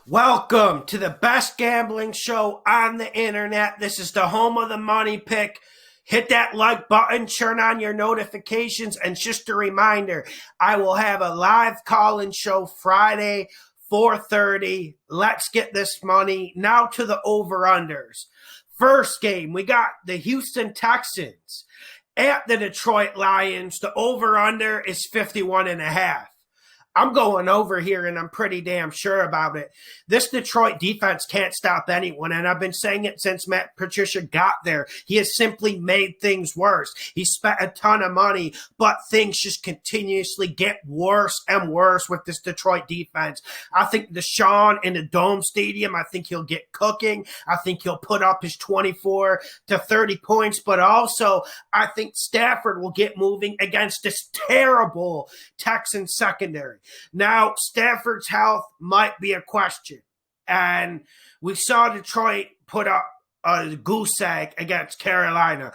Welcome to the best gambling show on the internet. This is the home of the money pick. Hit that like button, turn on your notifications, and just a reminder, I will have a live call-in show Friday, 4:30. Let's get this money. Now to the over-unders. First game, we got the Houston Texans at the Detroit Lions. The over-under is 51.5. I'm going over here, and I'm pretty damn sure about it. This Detroit defense can't stop anyone, and I've been saying it since Matt Patricia got there. He has simply made things worse. He spent a ton of money, but things just continuously get worse and worse with this Detroit defense. I think Deshaun in the Dome Stadium, I think he'll get cooking. I think he'll put up his 24 to 30 points, but also I think Stafford will get moving against this terrible Texans secondary. Now, Stafford's health might be a question, and we saw Detroit put up a goose egg against Carolina,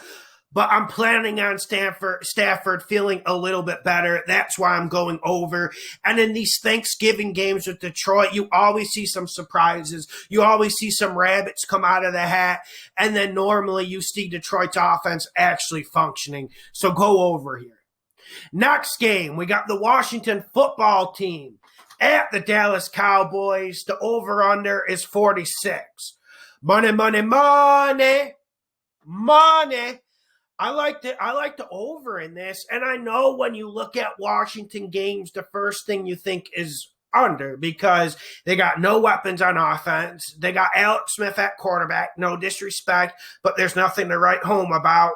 but I'm planning on Stafford feeling a little bit better. That's why I'm going over. And in these Thanksgiving games with Detroit, you always see some surprises. You always see some rabbits come out of the hat, and then normally you see Detroit's offense actually functioning. So go over here. Next game, we got the Washington football team at the Dallas Cowboys. The over-under is 46. Money, money, money, money. I like the over in this, and I know when you look at Washington games, the first thing you think is under because they got no weapons on offense. They got Alex Smith at quarterback. No disrespect, but there's nothing to write home about.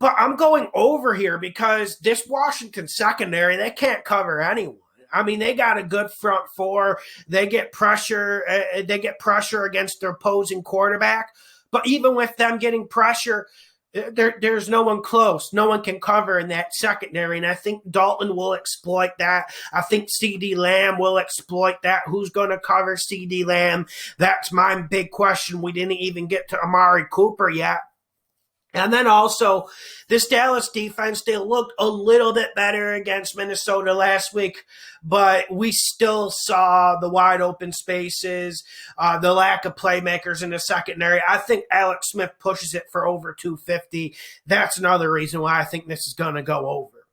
But I'm going over here because this Washington secondary, they can't cover anyone. I mean, they got a good front four. They get pressure. Against their opposing quarterback. But even with them getting pressure, there's no one close. No one can cover in that secondary. And I think Dalton will exploit that. I think CeeDee Lamb will exploit that. Who's going to cover CeeDee Lamb? That's my big question. We didn't even get to Amari Cooper yet. And then also, this Dallas defense, they looked a little bit better against Minnesota last week, but we still saw the wide open spaces, the lack of playmakers in the secondary. I think Alex Smith pushes it for over 250. That's another reason why I think this is going to go over.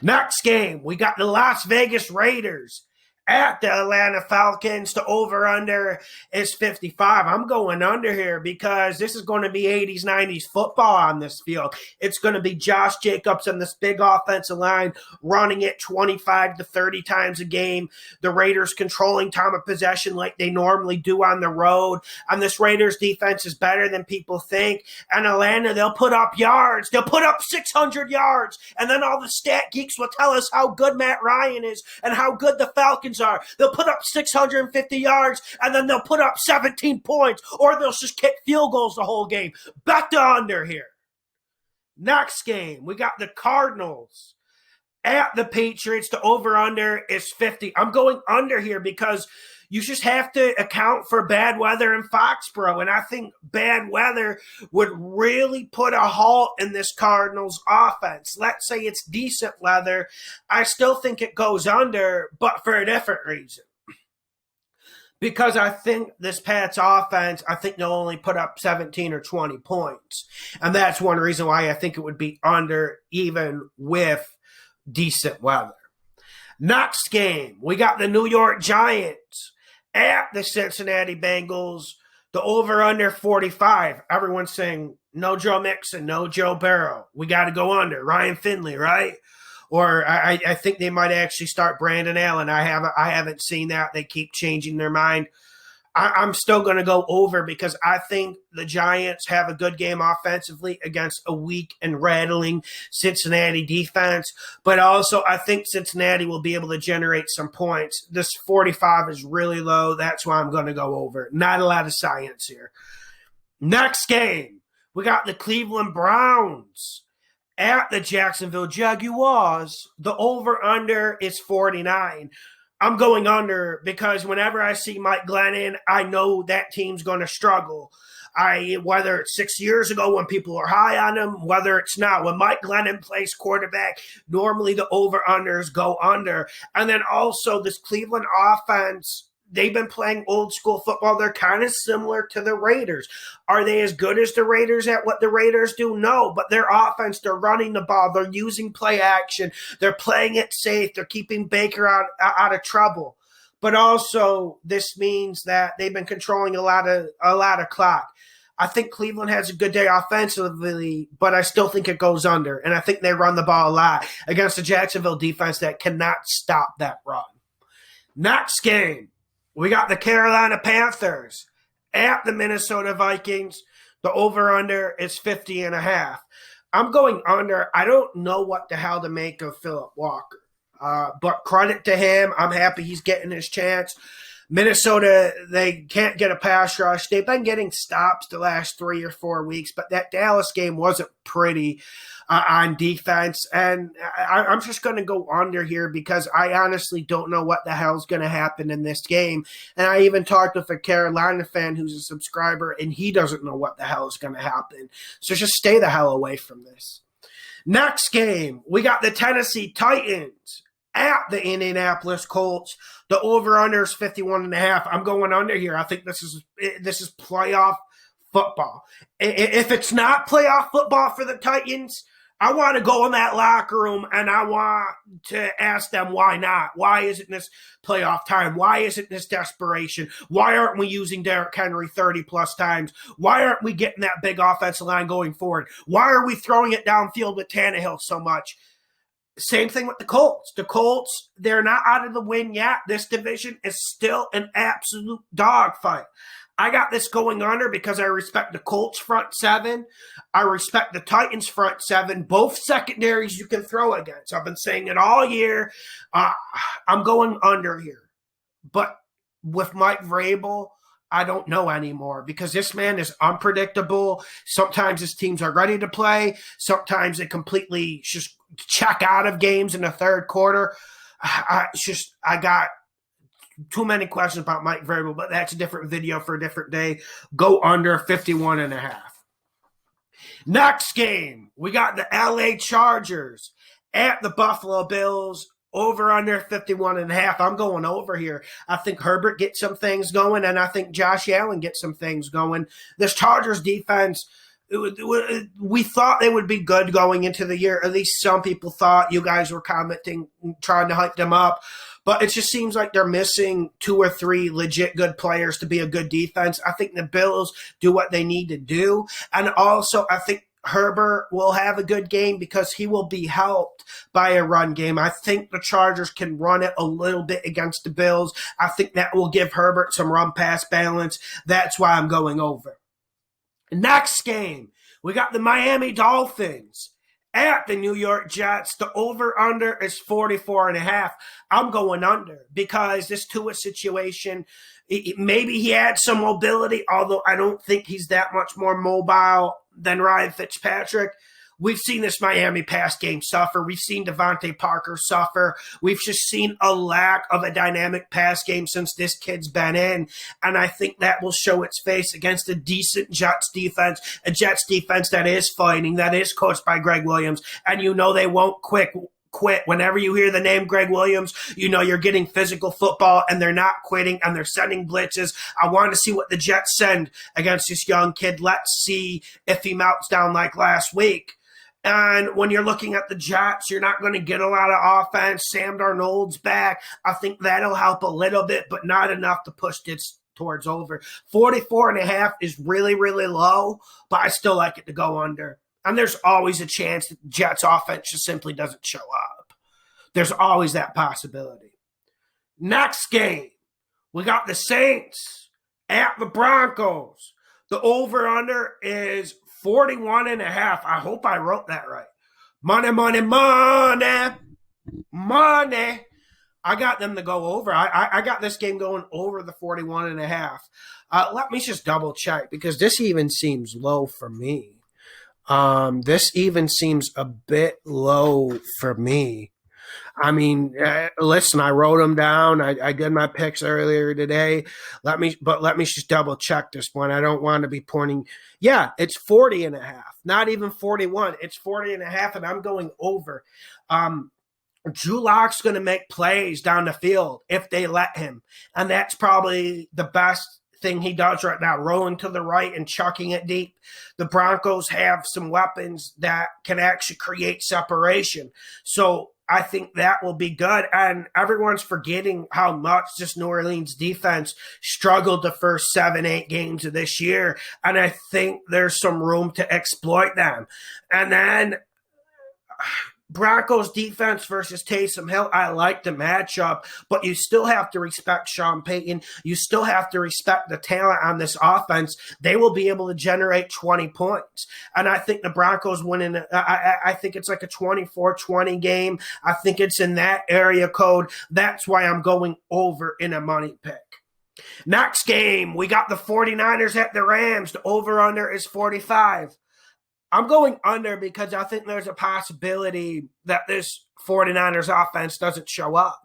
Next game, we got the Las Vegas Raiders at the Atlanta Falcons. The over-under is 55. I'm going under here because this is going to be 80s, 90s football on this field. It's going to be Josh Jacobs and this big offensive line running it 25 to 30 times a game. The Raiders controlling time of possession like they normally do on the road. And this Raiders defense is better than people think. And Atlanta, they'll put up yards. They'll put up 600 yards. And then all the stat geeks will tell us how good Matt Ryan is and how good the Falcons are. They'll put up 650 yards and then they'll put up 17 points, or they'll just kick field goals the whole game. Bet the under here. Next game, we got the Cardinals at the Patriots. The over-under is 50. I'm going under here because you just have to account for bad weather in Foxborough, and I think bad weather would really put a halt in this Cardinals offense. Let's say it's decent weather. I still think it goes under, but for a different reason. Because I think this Pats offense, I think they'll only put up 17 or 20 points. And that's one reason why I think it would be under even with decent weather. Next game, we got the New York Giants at the Cincinnati Bengals. The over-under 45. Everyone's saying no Joe Mixon, no Joe Burrow. We got to go under. Ryan Finley, right? Or I think they might actually start Brandon Allen. I haven't seen that. They keep changing their mind. I'm still going to go over because I think the Giants have a good game offensively against a weak and rattling Cincinnati defense. But also, I think Cincinnati will be able to generate some points. This 45 is really low. That's why I'm going to go over. Not a lot of science here. Next game, we got the Cleveland Browns at the Jacksonville Jaguars. The over-under is 49. I'm going under because whenever I see Mike Glennon, I know that team's going to struggle. Whether it's 6 years ago when people are high on him, whether it's now. When Mike Glennon plays quarterback, normally the over-unders go under. And then also this Cleveland offense, they've been playing old school football. They're kind of similar to the Raiders. Are they as good as the Raiders at what the Raiders do? No, but their offense, they're running the ball. They're using play action. They're playing it safe. They're keeping Baker out of trouble. But also, this means that they've been controlling a lot of clock. I think Cleveland has a good day offensively, but I still think it goes under. And I think they run the ball a lot against the Jacksonville defense that cannot stop that run. Next game, we got the Carolina Panthers at the Minnesota Vikings. The over-under is 50.5. I'm going under. I don't know what the hell to make of Phillip Walker. But credit to him. I'm happy he's getting his chance. Minnesota, they can't get a pass rush. They've been getting stops the last 3 or 4 weeks, but that Dallas game wasn't pretty on defense. And I'm just going to go under here because I honestly don't know what the hell's going to happen in this game. And I even talked with a Carolina fan who's a subscriber, and he doesn't know what the hell is going to happen. So just stay the hell away from this. Next game, we got the Tennessee Titans at the Indianapolis Colts. The over-under is 51.5. I'm going under here. I think this is playoff football. If it's not playoff football for the Titans, I want to go in that locker room and I want to ask them why not. Why isn't this playoff time? Why isn't this desperation? Why aren't we using Derrick Henry 30-plus times? Why aren't we getting that big offensive line going forward? Why are we throwing it downfield with Tannehill so much? Same thing with the Colts. The Colts, they're not out of the win yet. This division is still an absolute dogfight. I got this going under because I respect the Colts front seven. I respect the Titans front seven. Both secondaries you can throw against. I've been saying it all year. I'm going under here. But with Mike Vrabel, I don't know anymore because this man is unpredictable. Sometimes his teams are ready to play. Sometimes they completely just check out of games in the third quarter. I got too many questions about Mike Vrabel, but that's a different video for a different day. Go under 51.5. Next game, we got the LA Chargers at the Buffalo Bills. Over under 51.5. I'm going over here. I think Herbert gets some things going, and I think Josh Allen gets some things going. This Chargers defense, we thought they would be good going into the year. At least some people thought. You guys were commenting, trying to hype them up. But it just seems like they're missing 2 or 3 legit good players to be a good defense. I think the Bills do what they need to do. And also, I think Herbert will have a good game because he will be helped by a run game. I think the Chargers can run it a little bit against the Bills. I think that will give Herbert some run-pass balance. That's why I'm going over. Next game, we got the Miami Dolphins at the New York Jets. The over-under is 44.5. I'm going under because this Tua situation, maybe he had some mobility, although I don't think he's that much more mobile than Ryan Fitzpatrick. We've seen this Miami pass game suffer. We've seen Devontae Parker suffer. We've just seen a lack of a dynamic pass game since this kid's been in. And I think that will show its face against a decent Jets defense, a Jets defense that is fighting, that is coached by Greg Williams. And you know they won't quit. Whenever you hear the name Greg Williams, you know you're getting physical football, and they're not quitting, and they're sending blitzes. I want to see what the Jets send against this young kid. Let's see if he melts down like last week. And when you're looking at the Jets, you're not going to get a lot of offense. Sam Darnold's back. I think that'll help a little bit, but not enough to push this towards over. 44.5 is really, really low, but I still like it to go under. And there's always a chance that the Jets offense just simply doesn't show up. There's always that possibility. Next game, we got the Saints at the Broncos. The over-under is 41.5. I hope I wrote that right. Money, money, money, money. I got them to go over. I got this game going over the 41.5. Let me just double check because this even seems low for me. This even seems a bit low for me. I mean, listen, I wrote them down. I did my picks earlier today. Let me just double check this one. I don't want to be pointing. Yeah, it's 40.5, not even 41. It's 40.5, and I'm going over. Drew Lock's going to make plays down the field if they let him. And that's probably the best thing he does right now, rolling to the right and chucking it deep. The Broncos have some weapons that can actually create separation. So I think that will be good. And everyone's forgetting how much this New Orleans defense struggled the first 7-8 games of this year. And I think there's some room to exploit them. And then Broncos defense versus Taysom Hill, I like the matchup, but you still have to respect Sean Payton. You still have to respect the talent on this offense. They will be able to generate 20 points. And I think the Broncos win I think it's like a 24-20 game. I think it's in that area code. That's why I'm going over in a money pick. Next game, we got the 49ers at the Rams. The over-under is 45. I'm going under because I think there's a possibility that this 49ers offense doesn't show up.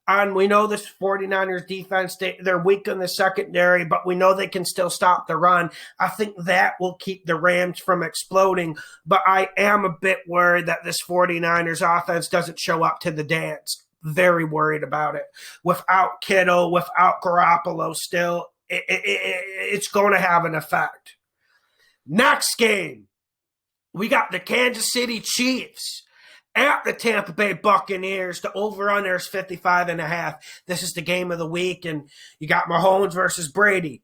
And we know this 49ers defense, they're weak in the secondary, but we know they can still stop the run. I think that will keep the Rams from exploding. But I am a bit worried that this 49ers offense doesn't show up to the dance. Very worried about it. Without Kittle, without Garoppolo still, it's going to have an effect. Next game. We got the Kansas City Chiefs at the Tampa Bay Buccaneers. The over-under is 55.5. This is the game of the week, and you got Mahomes versus Brady.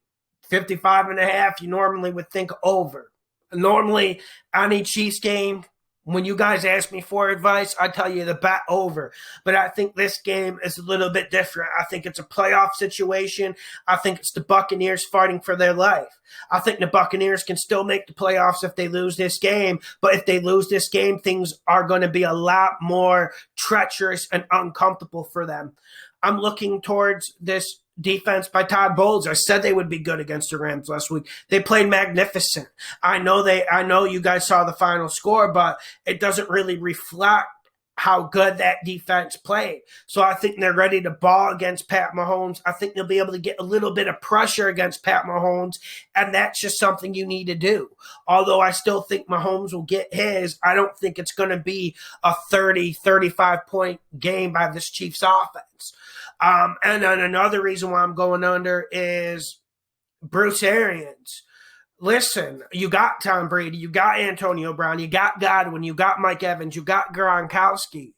55.5, you normally would think over. Normally, any Chiefs game, when you guys ask me for advice, I tell you to bet over. But I think this game is a little bit different. I think it's a playoff situation. I think it's the Buccaneers fighting for their life. I think the Buccaneers can still make the playoffs if they lose this game. But if they lose this game, things are going to be a lot more treacherous and uncomfortable for them. I'm looking towards this defense by Todd Bowles. I said they would be good against the Rams last week. They played magnificent. I know you guys saw the final score, but it doesn't really reflect how good that defense played. So I think they're ready to ball against Pat Mahomes. I think they'll be able to get a little bit of pressure against Pat Mahomes, and that's just something you need to do. Although I still think Mahomes will get his, I don't think it's going to be a 30, 35-point game by this Chiefs offense. And then another reason why I'm going under is Bruce Arians. Listen, you got Tom Brady, you got Antonio Brown, you got Godwin, you got Mike Evans, you got Gronkowski,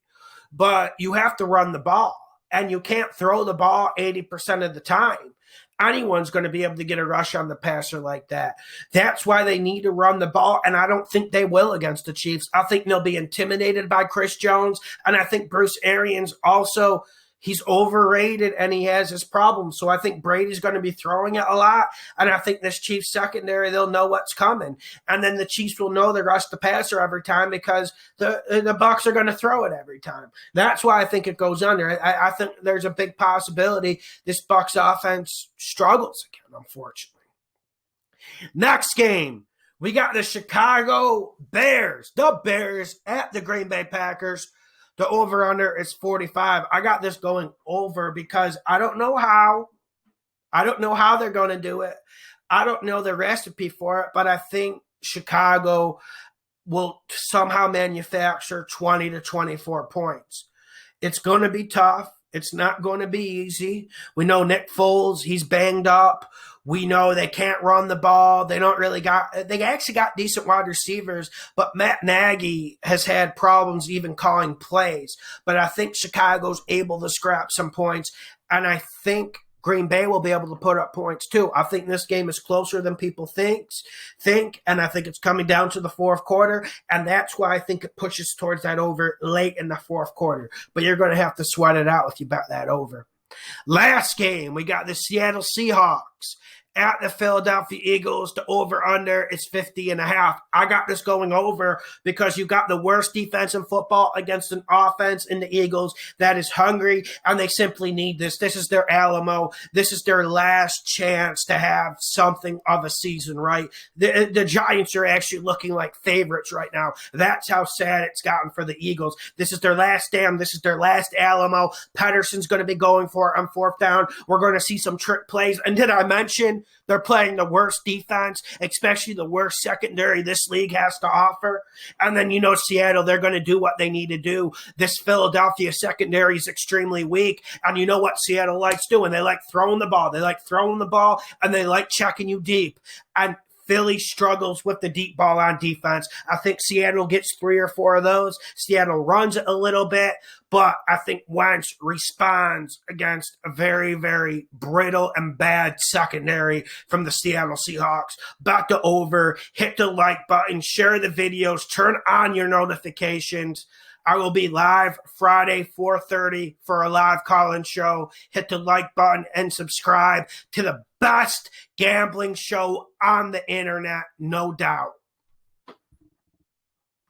but you have to run the ball, and you can't throw the ball 80% of the time. Anyone's going to be able to get a rush on the passer like that. That's why they need to run the ball, and I don't think they will against the Chiefs. I think they'll be intimidated by Chris Jones, and I think Bruce Arians also – he's overrated and he has his problems. So I think Brady's going to be throwing it a lot. And I think this Chiefs secondary, they'll know what's coming. And then the Chiefs will know they rush the passer every time because the Bucs are going to throw it every time. That's why I think it goes under. I think there's a big possibility this Bucs offense struggles again, unfortunately. Next game, we got the Chicago Bears. The Bears at the Green Bay Packers. The over-under is 45. I got this going over because I don't know how. I don't know how they're going to do it. I don't know the recipe for it, but I think Chicago will somehow manufacture 20 to 24 points. It's going to be tough. It's not going to be easy. We know Nick Foles, he's banged up. We know they can't run the ball. They actually got decent wide receivers, but Matt Nagy has had problems even calling plays. But I think Chicago's able to scrap some points, and I think Green Bay will be able to put up points too. I think this game is closer than people think, and I think it's coming down to the fourth quarter, and that's why I think it pushes towards that over late in the fourth quarter. But you're going to have to sweat it out if you bet that over. Last game, we got the Seattle Seahawks at the Philadelphia Eagles. The over-under is 50.5. I got this going over because you got the worst defense in football against an offense in the Eagles that is hungry, and they simply need this. This is their Alamo. This is their last chance to have something of a season, right? The Giants are actually looking like favorites right now. That's how sad it's gotten for the Eagles. This is their last stand. This is their last Alamo. Patterson's going to be going for it on fourth down. We're going to see some trick plays. And did I mention Washington. They're playing the worst defense, especially the worst secondary this league has to offer. And then, Seattle, they're going to do what they need to do. This Philadelphia secondary is extremely weak. And you know what Seattle likes doing? They like throwing the ball. They like throwing the ball, and they like checking you deep. And Philly struggles with the deep ball on defense. I think Seattle gets 3 or 4 of those. Seattle runs it a little bit, but I think Wentz responds against a very, very brittle and bad secondary from the Seattle Seahawks. Back to over. Hit the like button. Share the videos. Turn on your notifications. I will be live Friday, 4:30 for a live call-in show. Hit the like button and subscribe to the best gambling show on the internet, no doubt.